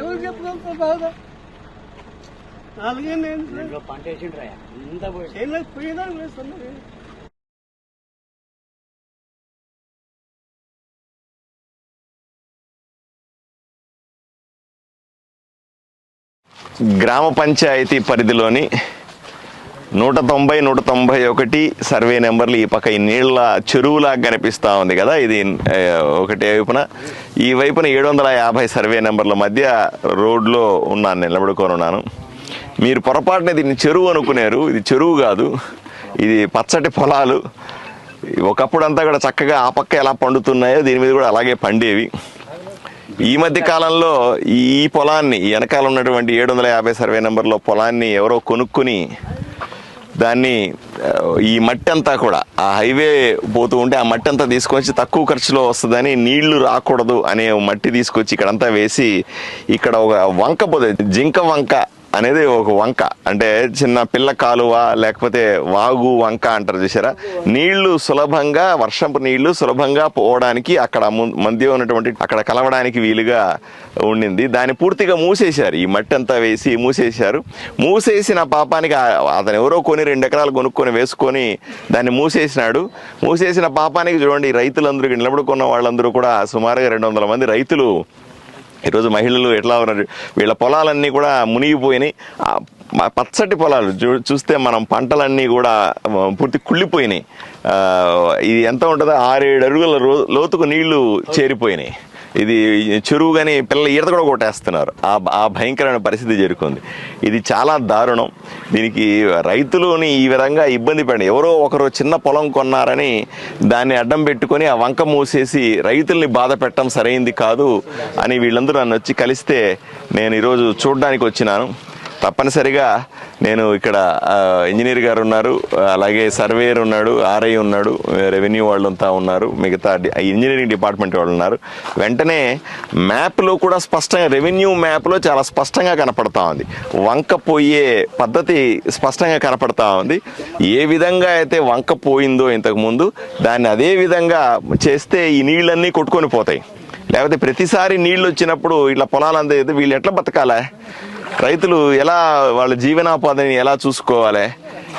ఎవరు చెప్పుకో బాగా అలాగే పంట వేసిండ్రా పోయేదా వేస్తున్నా. గ్రామ పంచాయతీ పరిధిలోని 190, 191 సర్వే నెంబర్లు ఈ పక్క ఈ నీళ్ల చెరువులాగా కనిపిస్తూ ఉంది కదా. ఇది ఒకటే వైపున, ఈ వైపున 750 సర్వే నెంబర్ల మధ్య రోడ్లో ఉన్నాను, నిలబడుకొని. మీరు పొరపాటున దీన్ని చెరువు అనుకున్నారు. ఇది చెరువు కాదు, ఇది పచ్చటి పొలాలు. ఒకప్పుడు అంతా కూడా చక్కగా ఆ పక్క ఎలా పండుతున్నాయో దీని మీద కూడా అలాగే పండేవి. ఈ మధ్య కాలంలో ఈ పొలాన్ని, వెనకాల ఉన్నటువంటి 750 సర్వే నెంబర్లో పొలాన్ని ఎవరో కొనుక్కుని దాన్ని, ఈ మట్టి అంతా కూడా ఆ హైవే పోతూ ఉంటే ఆ మట్టి అంతా తీసుకొచ్చి తక్కువ ఖర్చులో వస్తుందని, నీళ్లు రాకూడదు అనే మట్టి తీసుకొచ్చి ఇక్కడంతా వేసి ఇక్కడ ఒక వంక పోతుంది, జింక వంక అనేది ఒక వంక, అంటే చిన్న పిల్ల కాలువ లేకపోతే వాగు వంక అంటారు చూసారా. నీళ్లు సులభంగా, వర్షపు నీళ్లు సులభంగా పోవడానికి అక్కడ మధ్య ఉన్నటువంటి అక్కడ కలవడానికి వీలుగా ఉండింది. దాన్ని పూర్తిగా మూసేశారు, ఈ మట్టి అంతా వేసి మూసేశారు. మూసేసిన పాపానికి అతను ఎవరో కొని 2 ఎకరాలు కొనుక్కొని వేసుకొని దాన్ని మూసేసినాడు. మూసేసిన పాపానికి చూడండి, రైతులందరూ నిలబడుకున్న వాళ్ళందరూ కూడా సుమారుగా 200 మంది రైతులు, ఈరోజు మహిళలు ఎట్లా ఉన్నారు, వీళ్ళ పొలాలన్నీ కూడా మునిగిపోయినాయి. పచ్చటి పొలాలు చూస్తే మనం పంటలన్నీ కూడా పూర్తి కుళ్ళిపోయినాయి. ఇది ఎంత ఉంటుందో 6-7 అడుగుల లోతుకు నీళ్లు చేరిపోయినాయి. ఇది చెరువు కానీ పిల్లలు ఈత కూడా కొట్టేస్తున్నారు. ఆ భయంకరమైన పరిస్థితి జరుగుతుంది. ఇది చాలా దారుణం. దీనికి రైతులని ఈ విధంగా ఇబ్బంది పడి, ఎవరో ఒకరు చిన్న పొలం కొన్నారని దాన్ని అడ్డం పెట్టుకొని ఆ వంక మూసేసి రైతుల్ని బాధ పెట్టడం సరైంది కాదు అని వీళ్ళందరూ నన్ను వచ్చి కలిస్తే నేను ఈరోజు చూడడానికి వచ్చినాను. తప్పనిసరిగా నేను ఇక్కడ ఇంజనీర్ గారు ఉన్నారు, అలాగే సర్వేయర్ ఉన్నాడు, ఆర్ఐ ఉన్నాడు, రెవెన్యూ వాళ్ళంతా ఉన్నారు, మిగతా ఇంజనీరింగ్ డిపార్ట్మెంట్ వాళ్ళు ఉన్నారు. వెంటనే మ్యాప్లో కూడా స్పష్టంగా, రెవెన్యూ మ్యాప్లో చాలా స్పష్టంగా కనపడతా ఉంది, వంక పోయే పద్ధతి స్పష్టంగా కనపడతా ఉంది. ఏ విధంగా అయితే వంక పోయిందో ఇంతకుముందు, దాన్ని అదే విధంగా చేస్తే ఈ నీళ్ళన్నీ కొట్టుకొని పోతాయి. లేకపోతే ప్రతిసారి నీళ్ళు వచ్చినప్పుడు ఇట్లా పొలాలంతా వీళ్ళు ఎట్లా బతకాలా, రైతులు ఎలా వాళ్ళ జీవనోపాధిని ఎలా చూసుకోవాలి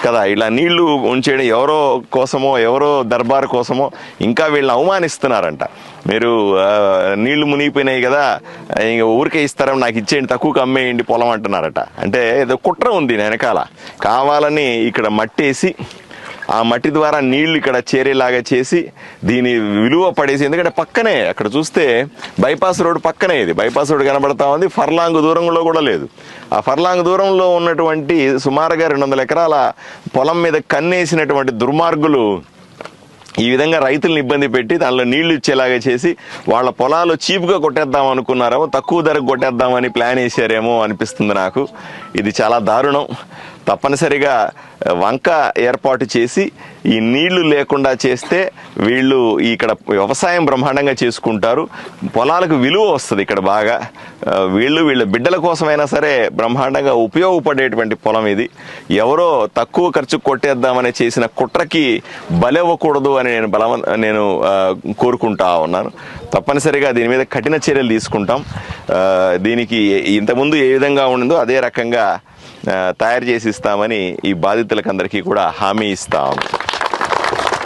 కదా. ఇలా నీళ్లు ఉంచేయడం ఎవరో కోసమో, ఎవరో దర్బార్ కోసమో ఇంకా వీళ్ళని అవమానిస్తున్నారంట. మీరు నీళ్లు మునిగిపోయినాయి కదా, ఇంక ఊరికే ఇస్తారని నాకు ఇచ్చేయండి, తక్కువకి అమ్మేయండి పొలం అంటున్నారట. అంటే ఏదో కుట్ర ఉంది వెనకాల. కావాలని ఇక్కడ మట్టేసి ఆ మట్టి ద్వారా నీళ్లు ఇక్కడ చేరేలాగా చేసి దీని విలువ పడేసి, ఎందుకంటే పక్కనే అక్కడ చూస్తే బైపాస్ రోడ్ పక్కనే, ఇది బైపాస్ రోడ్ కనబడతా ఉంది, ఫర్లాంగ్ దూరంలో కూడా లేదు. ఆ ఫర్లాంగ్ దూరంలో ఉన్నటువంటి సుమారుగా 200 ఎకరాల పొలం మీద కన్నేసినటువంటి దుర్మార్గులు ఈ విధంగా రైతులను ఇబ్బంది పెట్టి దానిలో నీళ్లు ఇచ్చేలాగా చేసి వాళ్ళ పొలాలు చీప్గా కొట్టేద్దాం అనుకున్నారేమో, తక్కువ ధరకు కొట్టేద్దామని ప్లాన్ వేసారేమో అనిపిస్తుంది నాకు. ఇది చాలా దారుణం. తప్పనిసరిగా వంక ఏర్పాటు చేసి ఈ నీళ్లు లేకుండా చేస్తే వీళ్ళు ఇక్కడ వ్యవసాయం బ్రహ్మాండంగా చేసుకుంటారు, పొలాలకు విలువ వస్తుంది ఇక్కడ బాగా. వీళ్ళ బిడ్డల కోసమైనా సరే బ్రహ్మాండంగా ఉపయోగపడేటువంటి పొలం ఇది. ఎవరో తక్కువ ఖర్చు కొట్టేద్దామని చేసిన కుట్రకి బలవ్వకూడదు అని నేను కోరుకుంటా ఉన్నాను. తప్పనిసరిగా దీని మీద కఠిన చర్యలు తీసుకుంటాం. దీనికి ఇంతకుముందు ఏ విధంగా ఉండిందో అదే రకంగా తయారు చేసి ఇస్తామని ఈ బాధితులకందరికీ కూడా హామీ ఇస్తాం.